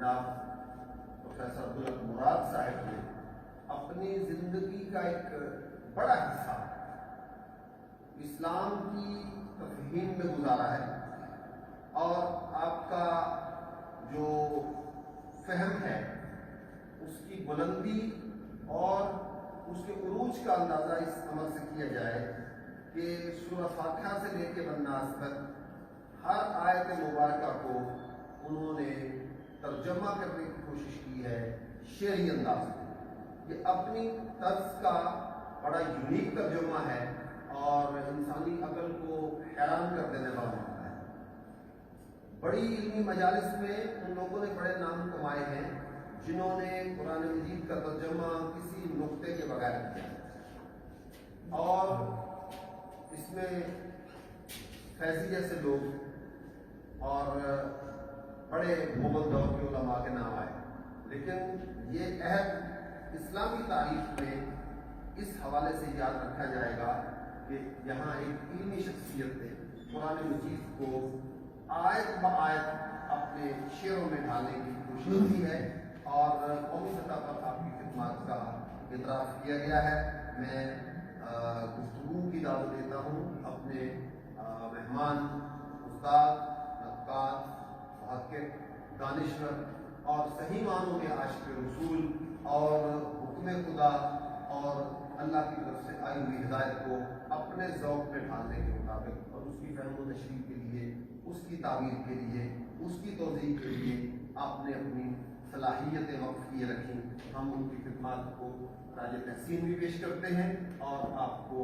جناب پروفیسر عبدالحق مراد صاحب نے اپنی زندگی کا ایک بڑا حصہ اسلام کی تفہیم میں گزارا ہے، اور آپ کا جو فہم ہے اس کی بلندی اور اس کے عروج کا اندازہ اس عمل سے کیا جائے کہ سورہ فاتحہ سے لے کے والناس تک ہر آیت مبارکہ کو انہوں نے ترجمہ کرنے کی کوشش کی ہے شعری انداز میں۔ یہ اپنی طرز کا بڑا یونیک ترجمہ ہے اور انسانی عقل کو حیران کر دینے والا ہوتا ہے۔ بڑی علمی مجالس میں ان لوگوں نے بڑے نام کمائے ہیں جنہوں نے قرآن مجید کا ترجمہ کسی نقطے کے بغیر کیا، اور اس میں فیضی جیسے لوگ اور بڑے مغل دور کے علماء کے نام آئے، لیکن یہ عہد اسلامی تاریخ میں اس حوالے سے یاد رکھا جائے گا کہ یہاں ایک علمی شخصیت نے قرآن مجید کو آیت بآیت اپنے شعروں میں ڈھالنے کی کوشش کی ہے، اور قومی سطح پر آپ کی خدمات کا اعتراف کیا گیا ہے۔ میں گفتگو کی دعوت دیتا ہوں اپنے مہمان استاد، نقاد، محقق، دانشور اور صحیح معنوں میں عاشق رسول اور حکم خدا اور اللہ کی طرف سے آئی ہوئی ہدایت کو اپنے ذوق میں ڈھالنے کے مطابق اور اس کی فہم و تشریح کے لیے، اس کی تعبیر کے لیے، اس کی توضیح کے لیے آپ نے اپنی صلاحیتیں وقف کیے رکھیں۔ ہم ان کی خدمات کو خراج تحسین بھی پیش کرتے ہیں اور آپ کو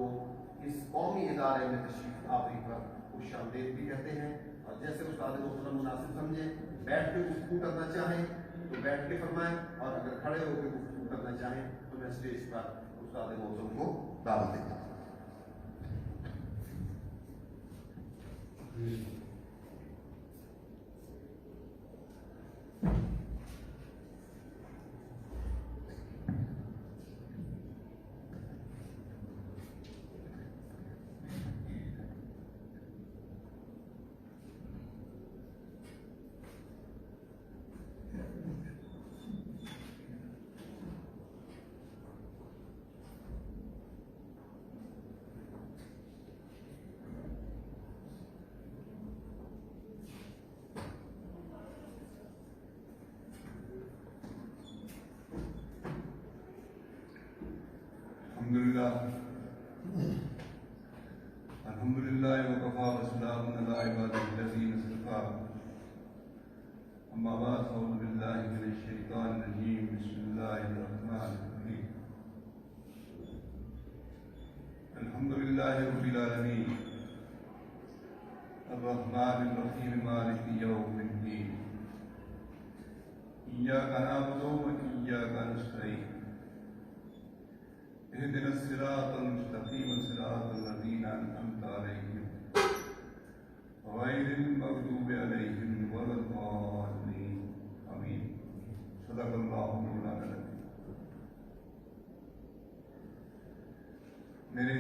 اس قومی ادارے میں تشریف آوری پر خوش آمدید بھی کہتے ہیں، اور جیسے استاد محترم مناسب سمجھیں، بیٹھ کے گفتگو کرنا چاہیں تو بیٹھ کے فرمائیں، اور اگر کھڑے ہو کے گفتگو کرنا چاہیں تو میں اسٹیج پر استاد محترم کو دعوت دیتا ہوں۔ الحمدللہ وکفا وسلام علی عبادہ الذین اصطفیٰ، اما بعد اعوذ باللہ من الشیطان الرجیم، بسم اللہ الرحمن الرحیم۔ الحمدللہ رب العالمین، الرحمن الرحیم، مالک یوم الدین، ایاک نعبد و ایاک نستعین، اهدنا الصراط المستقيم صراط الذين أنعمت عليهم غير المغضوب عليهم ولا الضالين آمين۔ صدق اللہ مولانا العظیم۔ میرے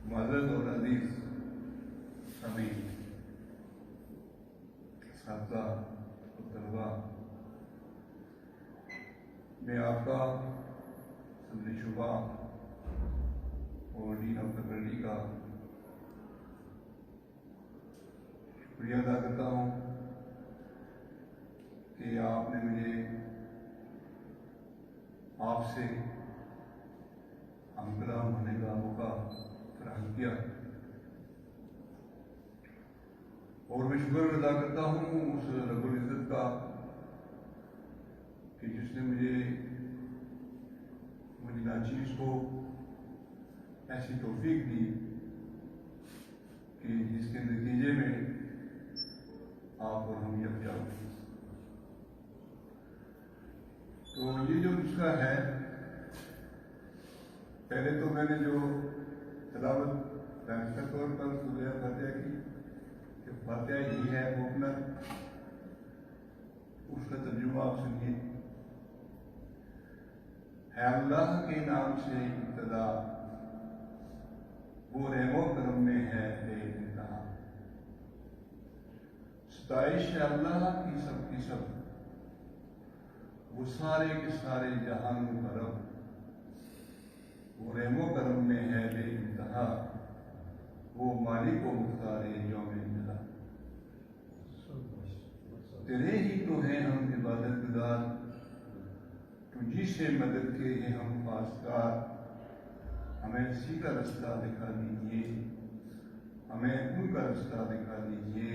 معزز اور عزیز سامعین، اساتذہ اور طلباء، میں آپ کا صدر شعبہ اور ڈین آف فیکلٹی کا شکریہ ادا کرتا ہوں کہ آپ نے مجھے آپ سے ہم کلام ہونے کا موقع فراہم کیا، اور میں شکر ادا کرتا ہوں اس رب العزت کا کہ جس نے مجھے ناچیز کو ایسی توفیق دی کہ جس کے نتیجے میں آپ اور ہم یکجا ہوئے۔ تو یہ جو نسخہ ہے، پہلے تو میں نے جو تلاوت دانستہ طور پر سورہ فاتحہ کی کہ فاتحہ ہی ہے اوپنر، اس کا ترجمہ آپ سنیے۔ ہے اللہ کے نام سے ابتدا، وہ رحم و کرم میں ہے بے انتہا، ستائش ہے اللہ کی سب وہ سارے کے سارے جہانوں کا رب، وہ رحم و کرم میں ہے بے انتہا، وہ مالک و مختار یوم انتہا۔ تیرے ہی تو ہیں ہم عبادت گزار، تجھی سے مدد کے ہیں ہم خواستگار، ہمیں سیدھا رستہ دکھا دیجیے، ہمیں ان کا رستہ دکھا دیجیے،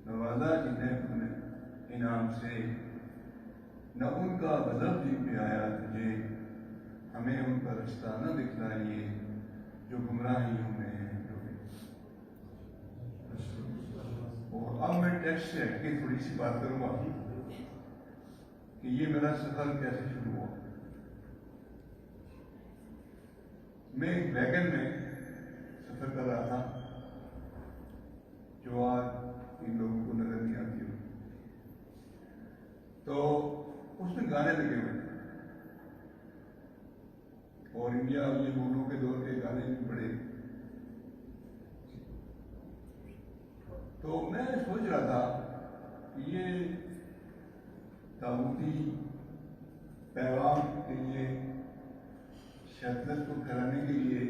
نوازا جنہیں تم نے انعام سے، نہ ان کا غضب بھی پہ آیا تجھے، ہمیں ان کا رستہ نہ دکھلائیے جو گمراہیوں میں ہیں ڈوبے۔ اور اب میں ٹیکسٹ سے ہٹ کے تھوڑی سی بات کروں گا کہ یہ میرا سفر کیسے شروع ہوا۔ میں ایک ویگن میں سفر کر رہا تھا جو آج ان لوگوں کو نظر نہیں آتی ہو، تو اس میں گانے لگے ہوئے تھے، اور انڈیا یہ مولوں کے دور کے گانے بھی بڑے، تو میں سوچ رہا تھا کہ یہ تاغوتی پیغام کے لیے، شدت کو پھیلانے کے لیے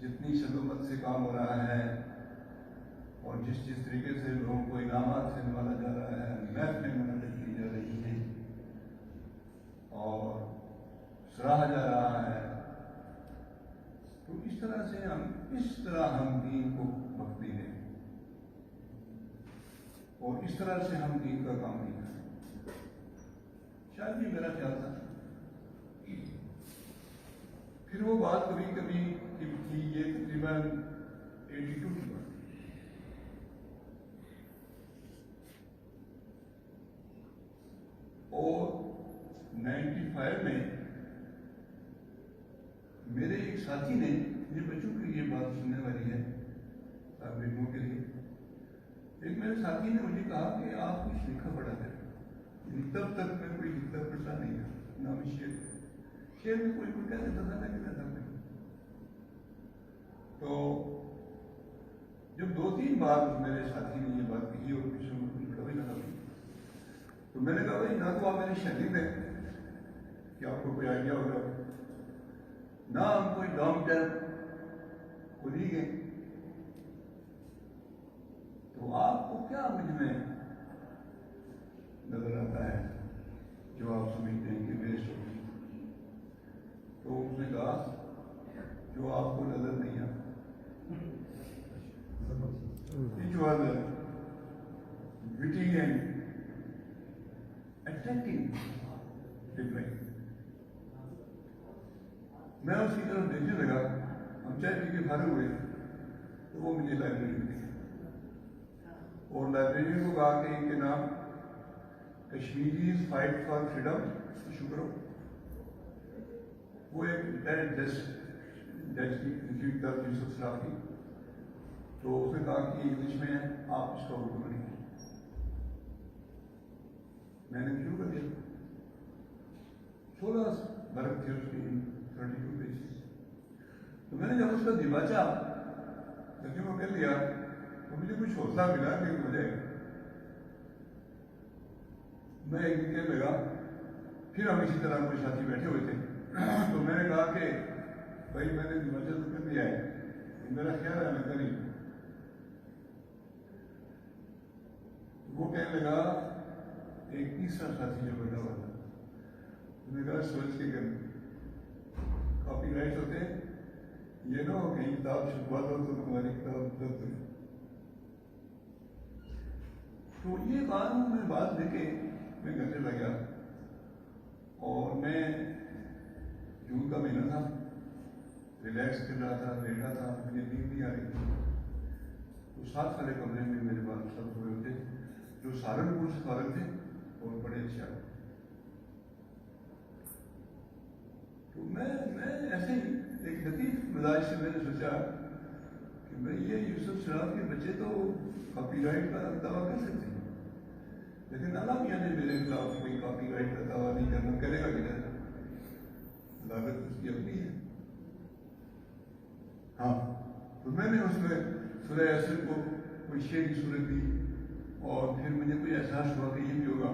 جتنی شدت سے کام ہو رہا ہے اور جس طریقے سے لوگوں کو انعامات سے نوازا جا رہا ہے، محنت میں مدد کی جا رہی ہے اور سراہا جا رہا ہے، تو اس طرح ہم دین کو وقت دیں اور اس طرح سے ہم دین کا کام نہیں کریں۔ شاید یہ میرا خیال تھا۔ پھر وہ بات کبھی تھی، یہ تقریباً 82 کی بات، اور 95 میں میرے ایک ساتھی نے، یہ بچوں کے لیے بات سننے والی ہے، طالب علموں کے لیے، ایک میرے ساتھی نے مجھے کہا کہ آپ کچھ لکھا پڑھا کریں، تب تک میں کوئی لکھتا پڑھتا نہیں تھا، نہ میں شعر میں کوئی کہہ دیتا تھا نہ کہتا تھا میں۔ تو جب 2-3 بار میرے ساتھی نے یہ بات کہی اور پیچھے میں کچھ بڑا بھی لگا، تو میں نے کہا بھائی نہ تو آپ میرے شاگرد ہیں کہ آپ کو کوئی آئیڈیا ہوگا، نہ ہم کوئی لانگ ٹرم کولیگ ہیں، تو آپ کو کیا مجھ میں نظر آتا ہے جو آپ سمجھتے ہیں کہ ویسٹ ہوگی؟ تو اس نے کہا جو آپ کو نظر نہیں آتا۔ It was a witty and attractive reply۔ میں اس کی طرف دیکھنے لگا، ہم چائے پی کے فارغ ہوئے تو وہ مجھے لائبریری میں دکھا، اور لائبریری کو کہا کہ ان کے نام کشمیریز فائٹ فار فریڈم شکرو، وہ ایک ریٹائرڈ جج کی یوسف صاحب کی، تو اس نے کہا کہ انگلش میں ہے، آپ اس کا اردو میں لکھیں۔ میں نے شروع کر دیا، 16 برق تھے اس کی، 32 پیجز۔ تو میں نے جب اس کا دیباچہ ترجمہ کر لیا تو مجھے کچھ حوصلہ ملا کہ ہو جائے گا۔ میں ایک دن کہنے لگا، پھر ہم اسی طرح کوئی ساتھی بیٹھے ہوئے تھے، تو میں نے کہا کہ بھائی میں نے دیباچہ تو کر دیا ہے، میرا خیال ہے میں کریں۔ وہ کہنے لگا، ایک تیسرا ساتھی جو بیٹھا ہوا تھا، میں نے کہا سوچ کے کریں، کاپی رائٹ ہوتے یہ نہ ہو کہیں کتاب چھپوا دو تو تمہاری کتاب درد ہوئی۔ تو یہ قانون میں بات لے کے میں گھر چلا گیا، اور میں جون کا مہینہ تھا، ریلیکس کر رہا تھا، بیٹھا تھا، مجھے نیند نہیں آ رہی تھی۔ تو 7 والے کمرے میں میرے بال سب ہوئے ہوتے جو سہارنپور سے فارغ تھے اور بڑے اچھے آئے۔ تو میں ایسے ہی ایک لطیف مزاج سے میں نے سوچا کہ بھائی یہ یوسف صاحب کے بچے تو کاپی رائٹ کا دعویٰ کر سکتے ہیں، لیکن اللہ میاں نے میرے خلاف کوئی کاپی رائٹ کا دعویٰ نہیں کرنا، کرے گا کہ نہیں، عدالت اس کی اپنی ہے۔ ہاں، تو میں نے اس میں سورہ یاسین کو کوئی شعر کی صورت دی اور پھر مجھے کوئی احساس ہوا کہ یہ بھی ہوگا،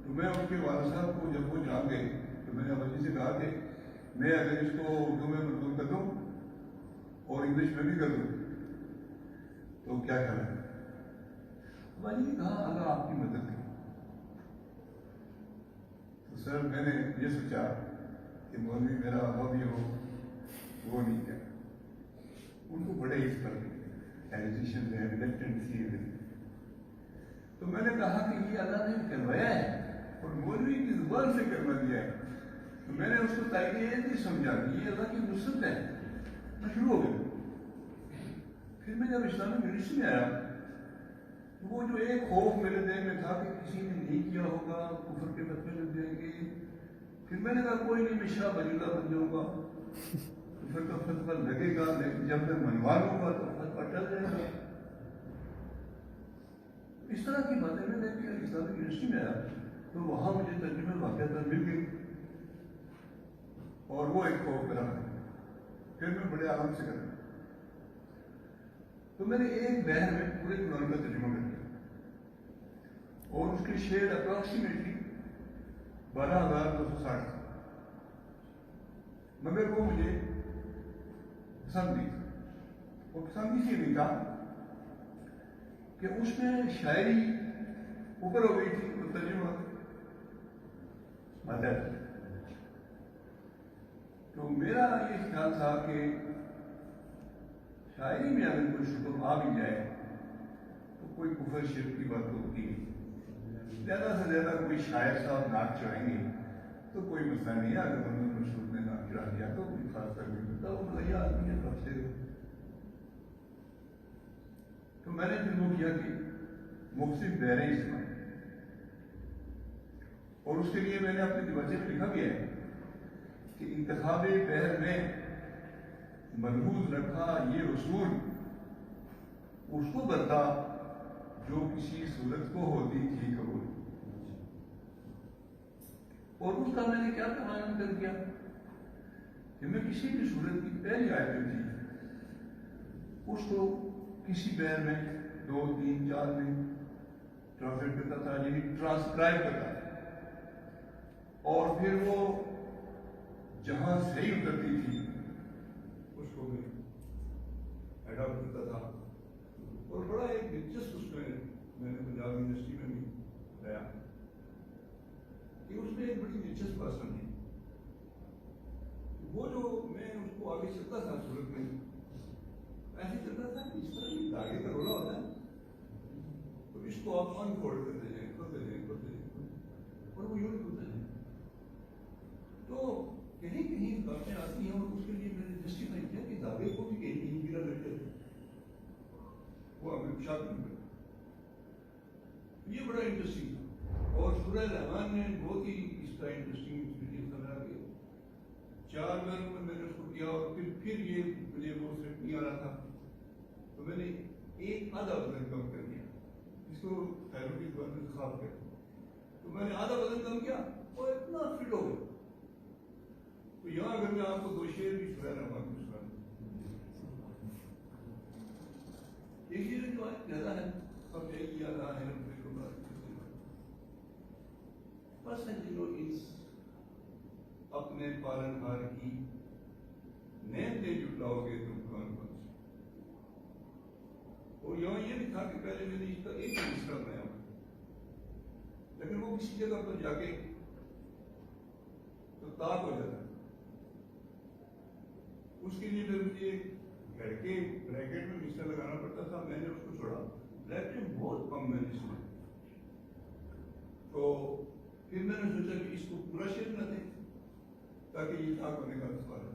تو میں اس کے والد صاحب کو جب وہ جان گئے تو میں نے ابھی سے کہا کہ میں اگر اس کو اردو میں منظور کر دوں اور انگلش میں بھی کر دوں تو کیا کریں؟ ابھی نے کہا اگر آپ کی مدد کریں تو سر میں نے یہ سوچا کہ مولوی میرا ہابی ہو وہ نہیں کیا، ان کو بڑے اس پر ایجوکیشن ہے ریلیکٹنسی ہے، تو میں نے کہا کہ یہ اللہ نے کروایا ہے اور مولوی کی زبان سے کروا دیا ہے، تو میں نے اس کو تاکہ یہ نہیں سمجھا کہ یہ اللہ کی نصرت ہے، میں شروع ہو گیا۔ پھر میں جب اسلامی یونیورسٹی میں آیا تو وہ جو ایک خوف میرے ذہن میں تھا کہ کسی نے نہیں کیا ہوگا، کفر کے فتوے لگ جائیں گے، پھر میں نے کہا کوئی نہیں، میں شاہ ولی اللہ بن جاؤں گا، کفر کا فتویٰ لگے گا لیکن جب میں منوا لوں گا تو فتویٰ ٹل جائے گا۔ اس طرح کی باتیں میں نے اسلامی یونیورسٹی میں آیا تو وہاں مجھے ترجمہ واقعات مل گئی اور وہ ایک خوف میرا پھر میں بڑے آرام سے کرتا، تو میں نے ایک بہر میں پورے قرآن کا ترجمہ کر دیا اور اس کے شعر اپروکسیمیٹلی 12,260 مگر وہ مجھے پسند نہیں تھا۔ وہ پسند اس لیے نہیں تھا کہ اس میں شاعری اوپر ہو گئی تھی، وہ ترجمہ مدد، تو میرا یہ خیال تھا کہ شاعری میں اگر کوئی شکر آ بھی جائے تو کوئی کفر شرک کی بات ہوتی نہیں، زیادہ سے زیادہ کوئی شاعر صاحب نعت چڑھائیں گے تو کوئی مسئلہ نہیں ہے، اگر محمد مشہور نے نعت چڑھا دیا تو کوئی خاص کر نہیں ہوتا، وہ مزہ آدمی ہے طرف سے۔ تو میں نے پھر وہ کیا کہ مختلف دائرے استعمال، اور اس کے لیے میں نے اپنے دیوارچے میں لکھا بھی ہے کہ انتخاب بحر میں ملحوظ رکھا یہ رسول، اس کو برتا جو کسی صورت کو ہوتی تھی قبول، اور اس کا میں نے کیا تمام کر دیا کہ میں کسی بھی صورت کی پہلی آیت جو تھی اس کو کسی بحر میں 2 3 4 میں ٹرانسلیٹ کرتا تھا، یعنی ٹرانسکرائب کرتا تھا، اور پھر وہ جہاں صحیح اترتی تھی اس کو میں ایڈاپٹ کرتا تھا، اور بڑا ایک دلچسپ اس میں نے پنجاب یونیورسٹی میں بھی گیا کہ اس میں ایک بڑی دلچسپ بات سمجھی، وہ جو میں اس کو آگے چلتا تھا صورت میں ایسے چلتا تھا کہ اس طرح یہ دھاگے کا رولا ہوتا ہے تو اس کو آپ انفولڈ کرتے جائیں کرتے جائیں کرتے جائیں اور وہ یوں کرتے جائیں، تو کہیں کہیں باتیں آتی ہیں اور اس کے لیے میں نے جسٹیفائی کیا کہ دھاگے کو بھی کہیں کہیں گرا لگ جاتا ہے، وہ ہمیں شاک نہیں کرتا، یہ بڑا انٹرسٹنگ تھا، اور سورہ رحمان نے بہت ہی اس کا انٹرسٹنگ چیز بنا کے 4 گھروں میں نے اس کو کیا، اور پھر یہ مجھے وہ سیٹ نہیں آ رہا تھا تو میں نے ایک آدھا وزن کم کر دیا، اس کو تھیروپی زبان میں انتخاب کیا، تو میں نے آدھا وزن کم کیا اور اتنا فٹ ہو گیا، تو یہاں اگر میں آپ کو 2 شعر بھی سنا رہا ہوں، ایک شعر جو آج زیادہ ہے اب یہی یاد آ ہے بس جو اس اپنے پالنہار کی نیند لے جٹلاؤ گے تم کون کون سے، اور یہاں یہ بھی تھا کہ پہلے میں نے اس کا ایک مصرع بنایا لیکن وہ کسی جگہ پر جا کے تو طاق ہو جاتا، اس کے لیے پھر مجھے گھر کے بریکٹ میں مصرع لگانا پڑتا تھا، میں نے اس کو چھوڑا، بریکٹ بہت کم میں نے سنا، تو پھر میں نے سوچا کہ اس کو پورا شعر نہ دیں تاکہ یہ طاق ہونے کا سوال ہے۔